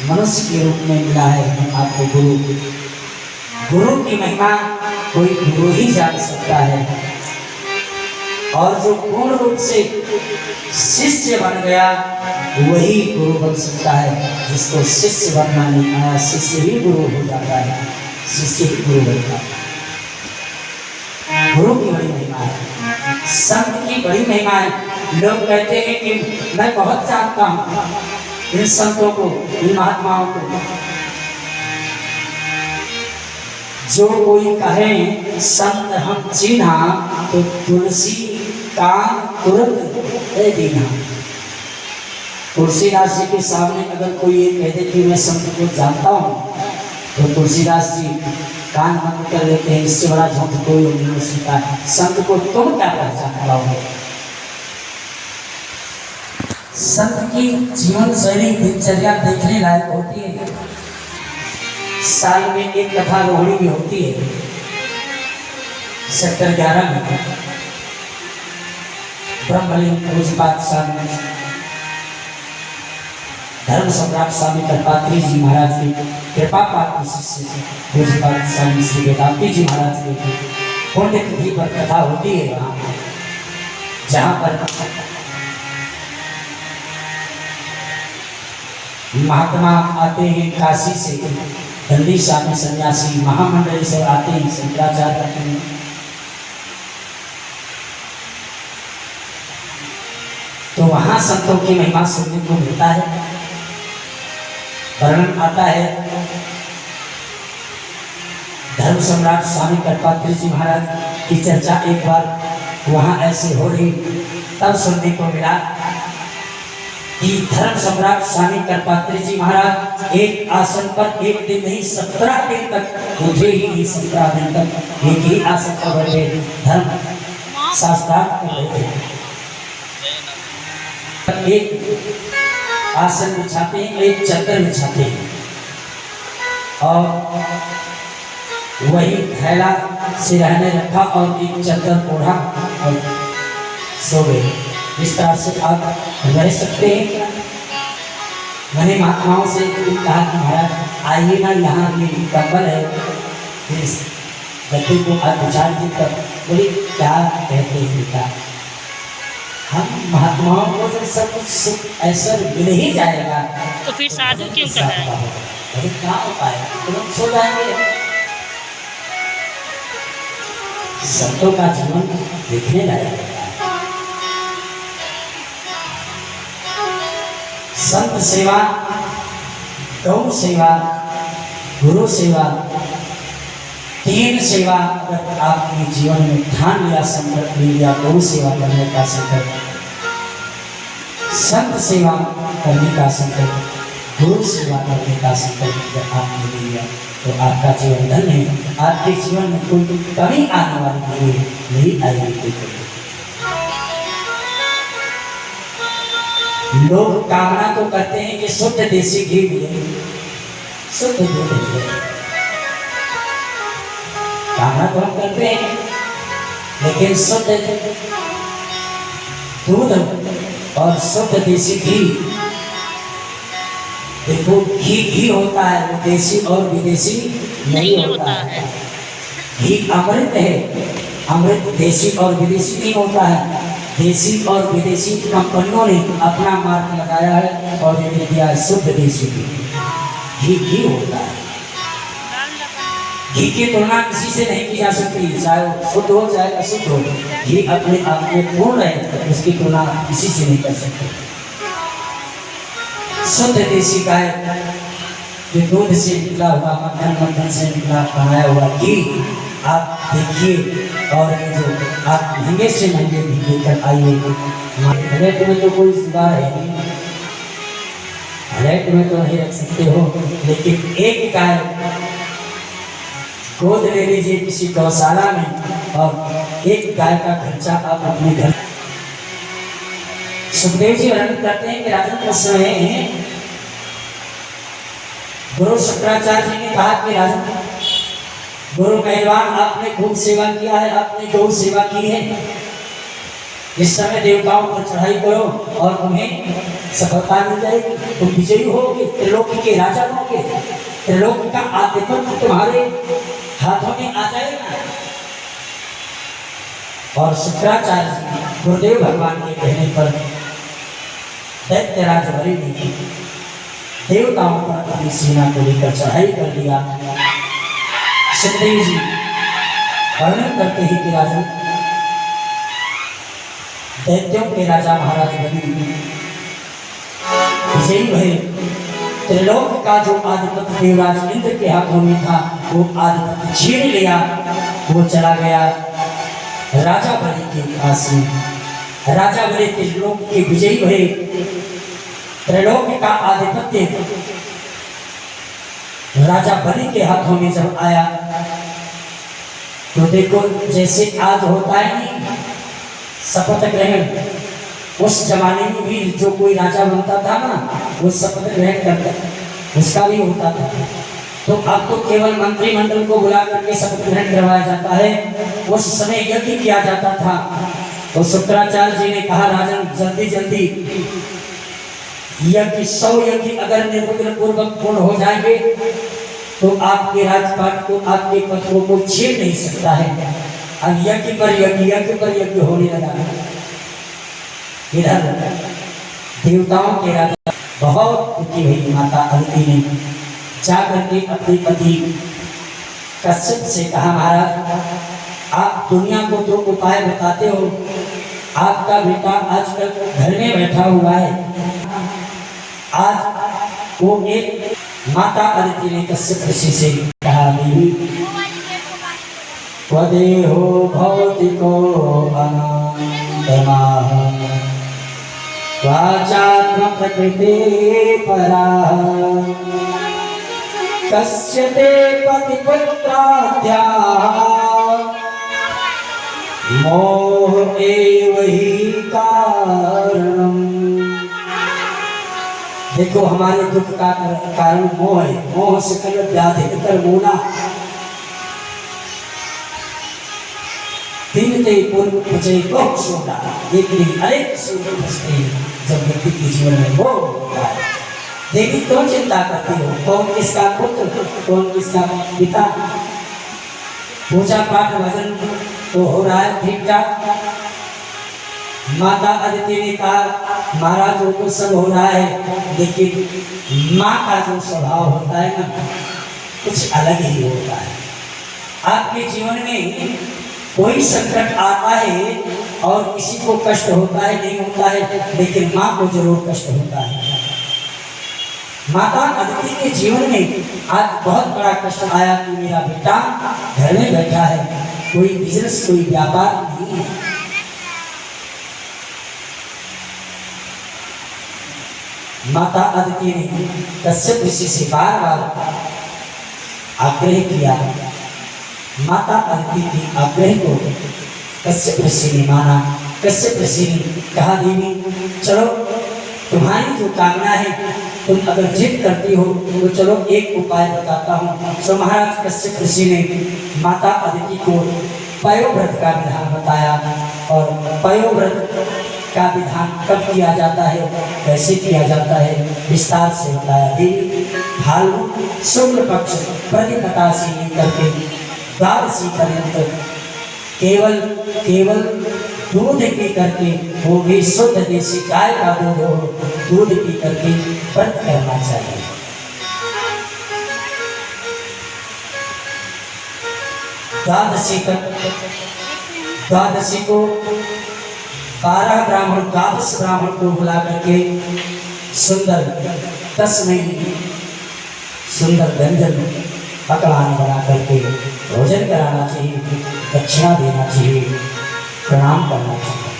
मनुष्य के रूप में मिला है आपको गुरु। गुरु की महिमा कोई गुरु ही जान सकता है, और जो पूर्ण रूप से शिष्य बन गया वही गुरु बन सकता है। जिसको शिष्य बनना नहीं आया, शिष्य ही गुरु हो जाता है, शिष्य ही गुरु बनता है। गुरु की बड़ी महिमा है, संत की बड़ी महिमा है। लोग कहते हैं कि मैं बहुत जानता हूँ इन संतों को, इन महात्माओं को। जो कोई कहे संत हम चिन्हा, तो तुलसी कान तुरंत दे देना। तुलसीदास जी के सामने अगर कोई ये कह दे कि मैं संत को जानता हूँ, तो तुलसीदास जी कान बंद कर लेते हैं। इससे बड़ा झूठ कोई नहीं हो सकता। संत को तुम क्या पहचान पाओगे? संत की जीवन शैली दिनचर्या देखने लायक होती है। साल में एक कथा लोहड़ी भी होती है। सेक्टर 11 में ब्रह्मलिंग पूज्यपाद स्वामी धर्म सम्राट स्वामी कल्पात्री जी महाराज की कृपा पात्र शिष्य पूज्यपाद स्वामी श्री वेदांती जी महाराज की पुण्यतिथि पर कथा होती है। वहाँ जहाँ पर महात्मा आते हैं काशी से, दंडी स्वामी सन्यासी महामंडली से आते हैं, शंकराचार्य आते हैं। तो वहां संतों की महिमा सुनने को मिलता है, वर्णन आता है। धर्म सम्राट स्वामी कल्पात्री जी महाराज की चर्चा एक बार वहां ऐसे हो रही, तब सुनने को मिला कि धर्म सम्राट स्वामी कल्पात्री जी महाराज एक आसन पर एक दिन नहीं 17 दिन तक उठे ही नहीं। 17 दिन तक एक ही आसन पर बैठे धर्म शास्त्रार्थ कर रहे थे। एक आसन बिछाते हैं, एक चद्दर बिछाते हैं, और वही थैला से रहने रखा और एक चद्दर ओढ़ा और सो गए। इस तरह से आप रह सकते हैं क्या? मैंने महात्माओं से कहा कि महाराज आइए ना, यहाँ ये कंबल है, इस गद्दे को आप बिछा दीजिए। बोले क्या कहते हैं क्या? हम महात्माओं को जब सब कुछ ऐसा मिल ही जाएगा तो फिर साधु क्यों करना है? क्या उपाय? तुरंत सो जाएंगे। संतों का जीवन देखने लायक है। संत सेवा, गौ सेवा, गुरु सेवा, तीन सेवा अगर आपके जीवन में ठान लिया, संकल्प ले लिया, गौ सेवा करने का संकल्प, संत सेवा करने का संकल्प, गुरु सेवा करने का संकल्प जब आपने ले लिया, तो आपका जीवन धन्य है। आपके जीवन में कोई कमी आने वाली नहीं आएगी। लोग कामना तो करते हैं कि शुद्ध देसी घी मिले, शुद्ध दूध मिले। कामना तो हम करते हैं, लेकिन शुद्ध दूध और शुद्ध देसी घी, देखो घी घी होता है, वो देसी और विदेशी नहीं होता है। घी अमृत है, अमृत देसी और विदेशी नहीं होता है। देसी और विदेशी कंपनियों ने अपना मार्क लगाया है और ये दिया है शुद्ध देसी घी। घी होता है। घी की तुलना किसी से नहीं की जा सकती, चाहे वो शुद्ध हो चाहे अशुद्ध हो। घी अपने आप में पूर्ण है, उसकी तुलना किसी से नहीं कर सकते। शुद्ध देसी गाय जो दूध से निकला हुआ, मक्खन से निकला बनाया हुआ घी आप देखिए। और ये जो आप महंगे से महंगे घी लेकर आइए, प्लेट में तो कोई सुधार है नहीं, प्लेट में तो नहीं रख सकते हो, लेकिन एक गाय गोद ले लीजिए किसी गौशाला में, और एक गाय का खर्चा आप अपने घर। सुखदेव जी वर्णन करते हैं कि राजन उस समय गुरु शंकराचार्य जी ने कहा कि राजन गुरु मेहरबान, आपने खूब सेवा किया है, आपने गौ सेवा की है, इस समय देवताओं पर चढ़ाई करो और उन्हें सफलता मिल जाएगी, तुम विजयी होगे, त्रिलोक के राजा होगे, त्रिलोक का आधिपत्य तुम्हारे हाथों में आ जाएगा। और शुक्राचार्य जी गुरुदेव भगवान के कहने पर दैत्यराज बलि ने देवताओं पर अपनी सेना को लेकर चढ़ाई कर दिया। सुखदेव जी वर्णन करते हैं कि राजा दैत्यों के राजा महाराज बलि विजयी भये। त्रिलोक का जो आधिपत्य देवराज इंद्र के हाथों में था वो आधिपत्य छीन लिया, वो चला गया राजा बलि के पास में। राजा बलि त्रिलोक के विजयी भये। त्रिलोक का आधिपत्य राजा बलि के हाथों में जब आया तो देखो जैसे आज होता है नहीं शपथ ग्रहण, उस जमाने में भी जो कोई राजा बनता था ना वो शपथ ग्रहण करता, उसका भी होता था। तो अब तो केवल मंत्रिमंडल को बुला करके शपथ ग्रहण करवाया जाता है, उस समय यज्ञ किया जाता था। तो शुक्राचार्य जी ने कहा राजन जल्दी जल्दी यज्ञ 100 यज्ञ अगर निर्विघ्न पूर्वक पूर्ण हो जाएंगे तो आपके राजपाट को आपके पद को कोई छीन नहीं सकता है। अब यज्ञ पर यज्ञ होने लगा। इधर देवताओं के राजा बहुत दुखी हुई माता अदिति ने जाकर के अपने पति कश्यप से कहा महाराज आप दुनिया को जो उपाय बताते हो, आपका बेटा आजकल घर में बैठा हुआ है। आज वो एक माता अदिति ने कश्यप ऋषि से कहा त्वदेहो भौतिको अनन्तमाः वाचात्म प्रकृते पराः कस्य ते पतिपुत्राद्याः मोह एव हि कारणम्। देखो हमारे दुख का कारण मोह है, मोह से कल व्याधि कर मोना दिन ते पूर्व बचे बहुत सोना एक दिन अनेक सूर्य बसते हैं जब व्यक्ति के जीवन में मोह होता है। देवी क्यों चिंता करती हो, कौन किसका पुत्र कौन किसका पिता। पूजा पाठ भजन तो हो रहा है ठीक ठाक। माता अदिति ने कहा महाराज वो तो सब हो रहा है लेकिन माँ का जो स्वभाव होता है ना कुछ अलग ही होता है। आपके जीवन में कोई संकट आता है और किसी को कष्ट होता है नहीं होता है, लेकिन माँ को जरूर कष्ट होता है। माता अदिति के जीवन में आज बहुत बड़ा कष्ट आया कि मेरा बेटा घर में बैठा है, कोई बिजनेस कोई व्यापार नहीं है। माता अदिति ने कश्यप ऋषि से बार बार आग्रह किया। माता अदिति के आग्रह को कश्यप ऋषि ने माना। कश्यप ऋषि ने कहा देवी चलो तुम्हारी जो कामना है तुम अगर जिद करती हो तो चलो एक उपाय बताता हूँ। तो महाराज कश्यप ऋषि ने माता अदिति को पयोव्रत का विधान बताया। और पयोव्रत का विधान कब किया जाता है कैसे किया जाता है विस्तार से बताया। देवी फाल्गुन शुक्ल पक्ष प्रतिपदा से लेकर के द्वादशी पर्यंत केवल दूध पी करके, वो भी शुद्ध देसी गाय का दूध हो, दूध पी करके व्रत करना चाहिए। द्वादशी को 12 ब्राह्मण 12 ब्राह्मण को बुला करके सुंदर 10 नहीं सुंदर व्यंजन पकवान बना करके भोजन कराना चाहिए, दक्षिणा देना चाहिए, प्रणाम करना चाहिए।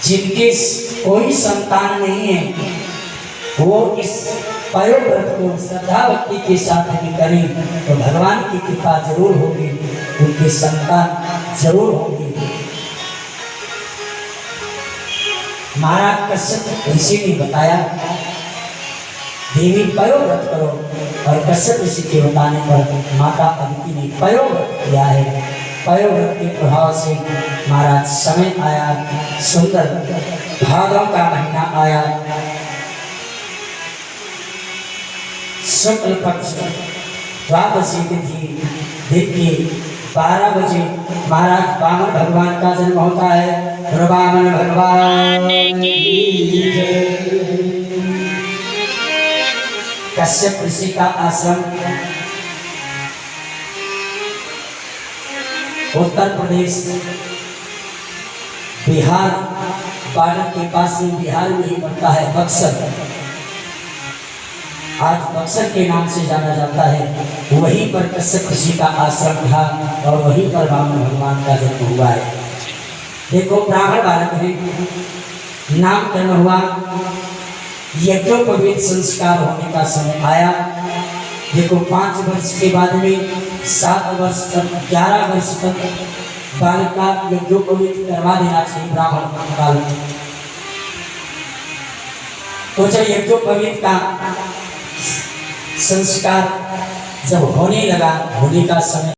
जिनके कोई संतान नहीं है वो इस पयोव्रत को श्रद्धा भक्ति के साथ भी करें तो भगवान की कृपा जरूर होगी, उनके संतान जरूर होंगे। महाराज कश्यप ऋषि ने बताया देवी पयोव्रत करो, और कश्यप ऋषि के बताने पर माता अदिति ने पयोव्रत किया है। पयोव्रत के प्रभाव से महाराज समय आया सुंदर भादों का महीना आया, शुक्ल पक्ष द्वादशी तिथि दिन के 12 बजे महाराज वामन भगवान का जन्म होता है। वामन भगवान की जय। कश्यप ऋषि का आश्रम उत्तर प्रदेश बिहार बॉर्डर के पास में, बिहार में ही पड़ता है बक्सर। आज बक्सर के नाम से जाना जाता है। वहीं पर कश्यप ऋषि का आश्रम था और वहीं पर वामन भगवान का जन्म हुआ है। देखो ब्राह्मण बालक है, नामकरण हुआ, यज्ञोपवीत संस्कार होने का समय आया। देखो 5 वर्ष के बाद में 7 वर्ष तक 11 वर्ष तक बालक का यज्ञोपवीत करवा देना चाहिए ब्राह्मण बालक। तो जब यज्ञोपवीत का संस्कार जब होने लगा, होने का समय